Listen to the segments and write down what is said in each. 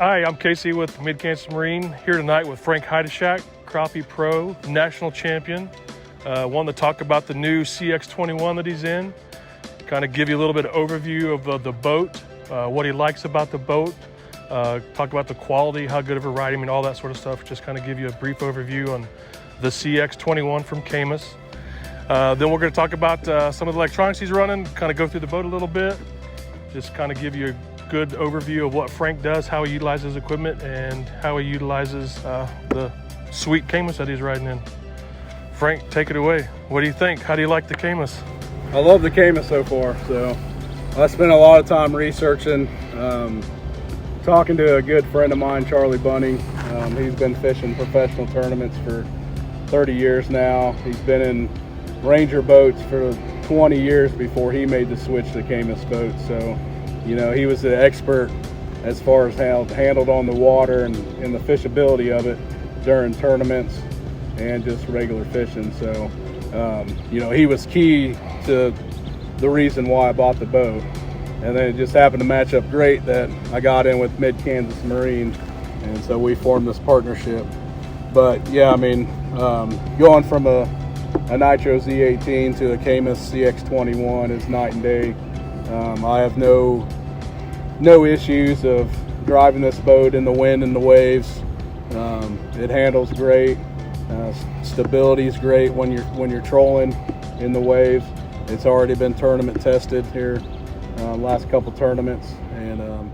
Hi, I'm Casey with Mid-Kansas Marine, here tonight with Frank Haidusek, Crappie Pro, National Champion. Wanted to talk about the new CX21 that he's in, kind of give you a little bit of overview of the boat, what he likes about the boat, talk about the quality, how good of a ride, all that sort of stuff. Just kind of give you a brief overview on the CX21 from Caymas. Then we're going to talk about some of the electronics he's running, kind of go through the boat a little bit, just kind of give you a good overview of what Frank does, how he utilizes equipment, and how he utilizes the sweet Caymas that he's riding in. Frank, take it away. What do you think? How do you like the Caymas? I love the Caymas so far. So I spent a lot of time researching, talking to a good friend of mine, Charlie Bunning. He's been fishing professional tournaments for 30 years now. He's been in Ranger boats for 20 years before he made the switch to Caymas boats. So, you know, he was the expert as far as how handled on the water and the fishability of it during tournaments and just regular fishing. So, you know, he was key to the reason why I bought the boat. And then it just happened to match up great that I got in with Mid-Kansas Marine, and so we formed this partnership. But yeah, going from a Nitro Z18 to a Caymas CX21 is night and day. I have no issues of driving this boat in the wind and the waves. It handles great. Stability is great when you're trolling in the waves. It's already been tournament tested here, last couple tournaments. And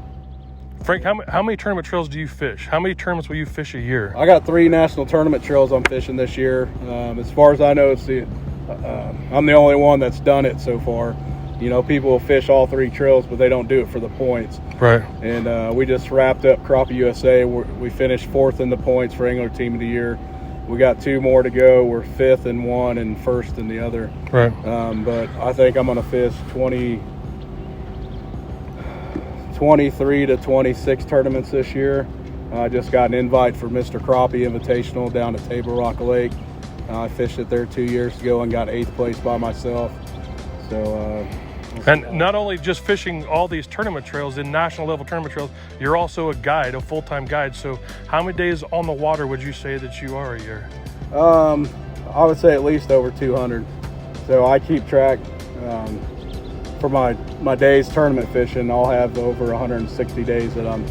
Frank, how many tournament trails do you fish? How many tournaments will you fish a year? I got 3 national tournament trails I'm fishing this year. As far as I know, I'm the only one that's done it so far. You know, people will fish all 3 trails, but they don't do it for the points. Right. And we just wrapped up Crappie USA. We finished 4th in the points for Angler Team of the Year. We got 2 more to go. We're 5th in one and 1st in the other. Right. But I think I'm going to fish 23 to 26 tournaments this year. I just got an invite for Mr. Crappie Invitational down at Table Rock Lake. I fished it there 2 years ago and got 8th place by myself. So. And not only just fishing all these tournament trails, in national level tournament trails, you're also a guide, a full-time guide. So how many days on the water would you say that you are a year? I would say at least over 200. So I keep track. For my days tournament fishing, I'll have over 160 days that I'm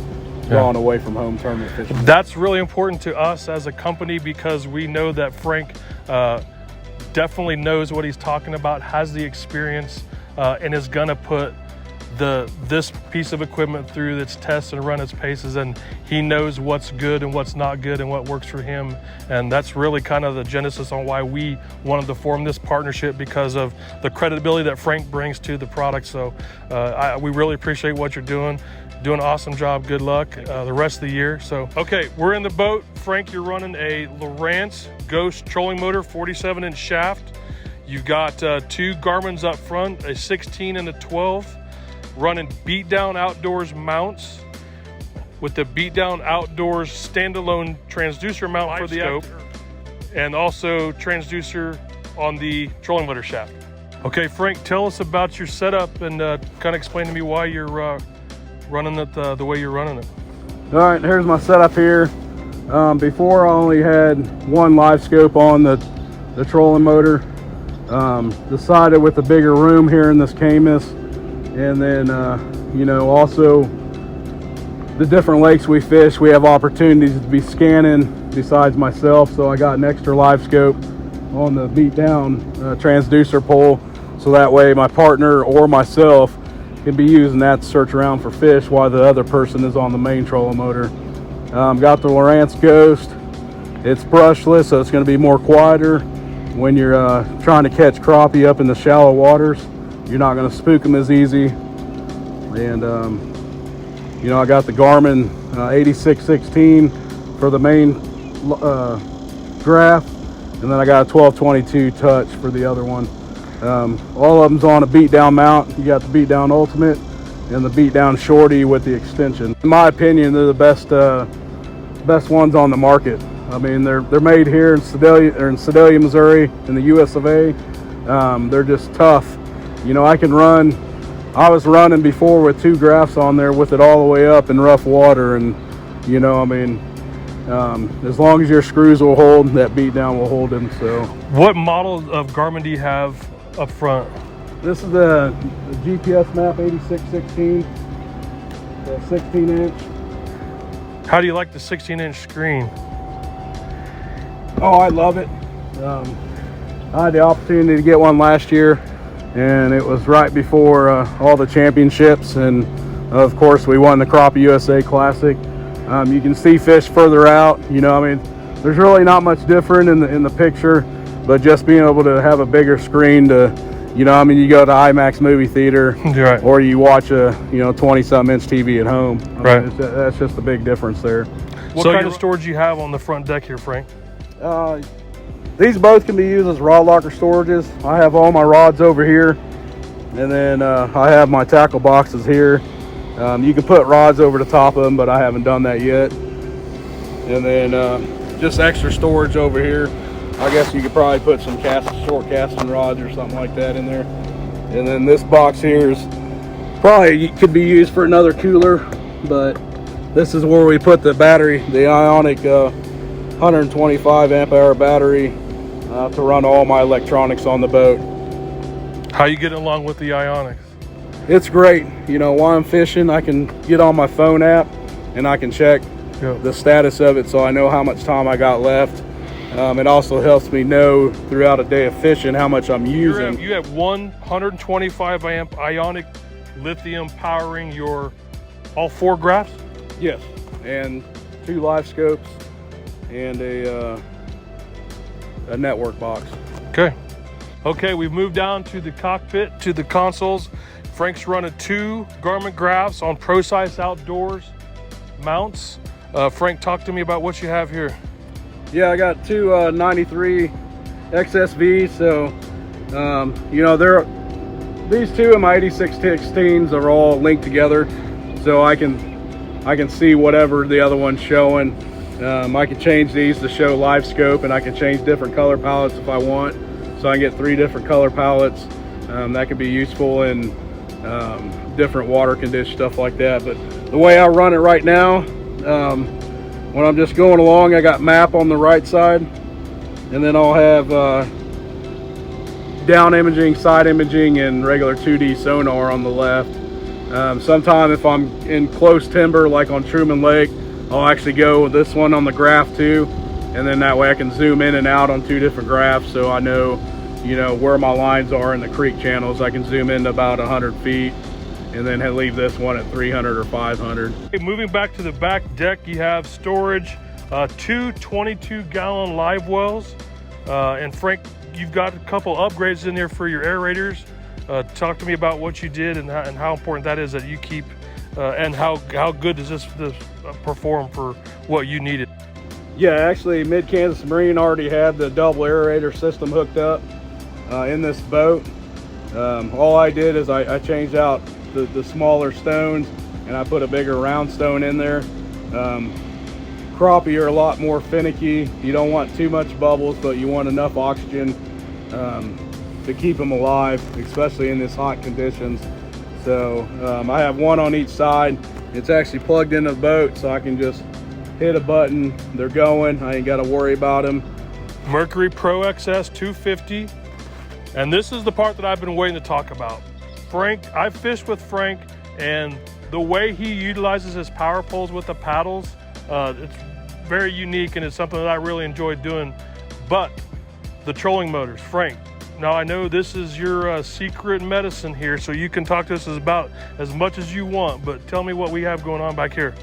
gone away from home tournament fishing. That's really important to us as a company, because we know that Frank definitely knows what he's talking about, has the experience, and is gonna put this piece of equipment through its tests and run its paces, and he knows what's good and what's not good and what works for him. And that's really kind of the genesis on why we wanted to form this partnership, because of the credibility that Frank brings to the product. So we really appreciate what you're doing. Doing an awesome job. Good luck the rest of the year. So, okay, we're in the boat. Frank, you're running a Lowrance Ghost trolling motor, 47-inch shaft. You've got 2 Garmin's up front, a 16 and a 12, running Beatdown Outdoors mounts with the Beatdown Outdoors standalone transducer mount for the scope, and also transducer on the trolling motor shaft. Okay, Frank, tell us about your setup and kind of explain to me why you're running it the way you're running it. All right, here's my setup here. Before I only had 1 live scope on the trolling motor. Decided with the bigger room here in this Caymas, and then you know, also the different lakes we fish, we have opportunities to be scanning besides myself, so I got an extra live scope on the beat down transducer pole, so that way my partner or myself can be using that to search around for fish while the other person is on the main trolling motor. Got the Lowrance Ghost. It's brushless, so it's going to be more quieter when you're trying to catch crappie up in the shallow waters. You're not going to spook them as easy. And you know, I got the Garmin 8616 for the main graph, and then I got a 1222 touch for the other one. All of them's on a beat down mount. You got the beat down ultimate and the beat down shorty with the extension. In my opinion, they're the best ones on the market. I mean, they're made here in Sedalia, Missouri, in the US of A. They're just tough. You know, I was running before with 2 graphs on there with it all the way up in rough water, and You know, I mean, as long as your screws will hold, that beat down will hold them. So, what model of Garmin do you have up front? this is the GPS map 8616, the 16-inch. How do you like the 16-inch screen? Oh, I love it. I had the opportunity to get one last year, and it was right before all the championships, and of course we won the Crappie USA Classic. You can see fish further out. You know, I mean, there's really not much different in the picture, but just being able to have a bigger screen to, you know, I mean, you go to IMAX movie theater, Right. or you watch a 20-something inch TV at home. Right. That's just a big difference there. What kind of storage do you have on the front deck here, Frank? These both can be used as rod locker storages. I have all my rods over here, and then I have my tackle boxes here. You can put rods over the top of them, but I haven't done that yet. And then just extra storage over here. I guess you could probably put some short casting rods or something like that in there. And then this box here is probably could be used for another cooler, but this is where we put the battery, the Ionic 125 amp hour battery to run all my electronics on the boat. How you getting along with the Ionics? It's great. You know, while I'm fishing, I can get on my phone app and I can check the status of it, so I know how much time I got left. It also helps me know throughout a day of fishing how much I'm using. You have 125 amp Ionic lithium powering your all 4 graphs? Yes, and 2 live scopes and a network box. Okay, we've moved down to the cockpit, to the consoles. Frank's running 2 Garmin graphs on ProSize Outdoors mounts. Frank, talk to me about what you have here. Yeah, I got 2 93 XSVs. So, you know, these 2 of my 8616s are all linked together, so I can see whatever the other one's showing. I can change these to show live scope, and I can change different color palettes if I want. So I can get 3 different color palettes. That could be useful in different water conditions, stuff like that. But the way I run it right now, when I'm just going along, I got map on the right side, and then I'll have down imaging, side imaging, and regular 2D sonar on the left. Sometime if I'm in close timber, like on Truman Lake, I'll actually go with this one on the graph too, and then that way I can zoom in and out on 2 different graphs, so I know, you know, where my lines are in the creek channels. I can zoom in to about 100 feet and then leave this one at 300 or 500. Okay, moving back to the back deck, you have storage, 2 22-gallon live wells, and Frank, you've got a couple upgrades in there for your aerators. Talk to me about what you did and how important that is that you keep, and how good does this perform for what you needed? Yeah, actually Mid-Kansas Marine already had the double aerator system hooked up in this boat. All I did is I changed out the smaller stones, and I put a bigger round stone in there. Crappie are a lot more finicky. You don't want too much bubbles, but you want enough oxygen to keep them alive, especially in this hot conditions. So I have one on each side. It's actually plugged into the boat, so I can just hit a button, they're going. I ain't got to worry about them. Mercury Pro XS 250, and this is the part that I've been waiting to talk about. Frank, I fished with Frank, and the way he utilizes his power poles with the paddles, it's very unique, and it's something that I really enjoy doing. But the trolling motors, Frank, now I know this is your secret medicine here, so you can talk to us about as much as you want, but tell me what we have going on back here.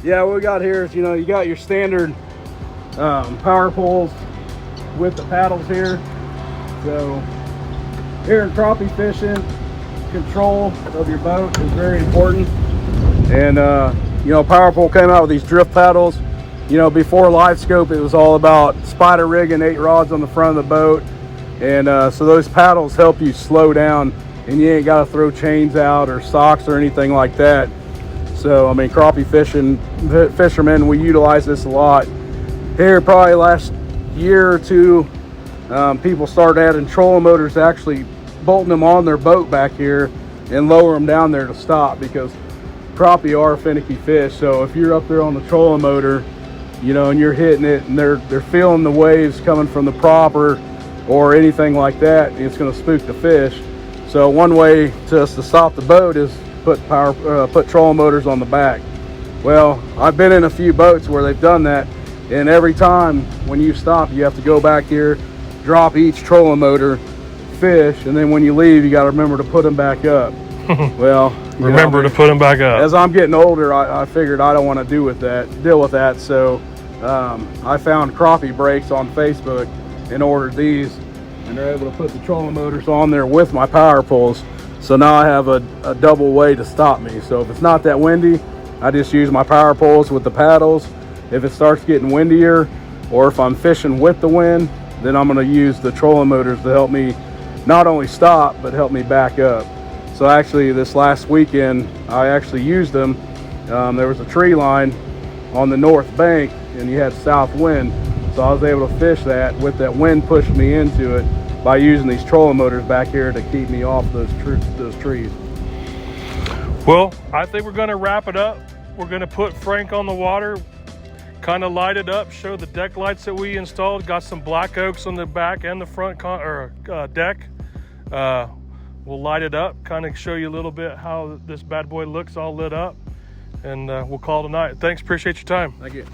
Yeah, what we got here is, you know, you got your standard power poles with the paddles here. So here in crappie fishing, control of your boat is very important. And you know, power pole came out with these drift paddles. You know, before live scope, it was all about spider rigging 8 rods on the front of the boat. And so those paddles help you slow down, and you ain't got to throw chains out or socks or anything like that. So I mean, crappie fishermen, we utilize this a lot. Here probably last year or 2, people started adding trolling motors, actually bolting them on their boat back here and lower them down there to stop, because crappie are finicky fish. So if you're up there on the trolling motor, you know, and you're hitting it and they're feeling the waves coming from the propper or anything like that, it's going to spook the fish. So one way to stop the boat is put trolling motors on the back. Well, I've been in a few boats where they've done that, and every time when you stop, you have to go back here, drop each trolling motor, fish, and then when you leave, you got to remember to put them back up. Well, remember to put them back up. As I'm getting older, I figured I don't want to deal with that. So I found crappie brakes on Facebook and ordered these, and they're able to put the trolling motors on there with my power poles. So now I have a double way to stop me. So if it's not that windy, I just use my power poles with the paddles. If it starts getting windier, or if I'm fishing with the wind, then I'm going to use the trolling motors to help me not only stop, but help me back up. So actually this last weekend, I actually used them. There was a tree line on the north bank and you had south wind. So I was able to fish that with that wind pushing me into it by using these trolling motors back here to keep me off those trees. Well, I think we're going to wrap it up. We're going to put Frank on the water, kind of light it up, show the deck lights that we installed. Got some black oaks on the back and the front deck. We'll light it up, kind of show you a little bit how this bad boy looks all lit up, and we'll call it a night. Thanks, appreciate your time. Thank you.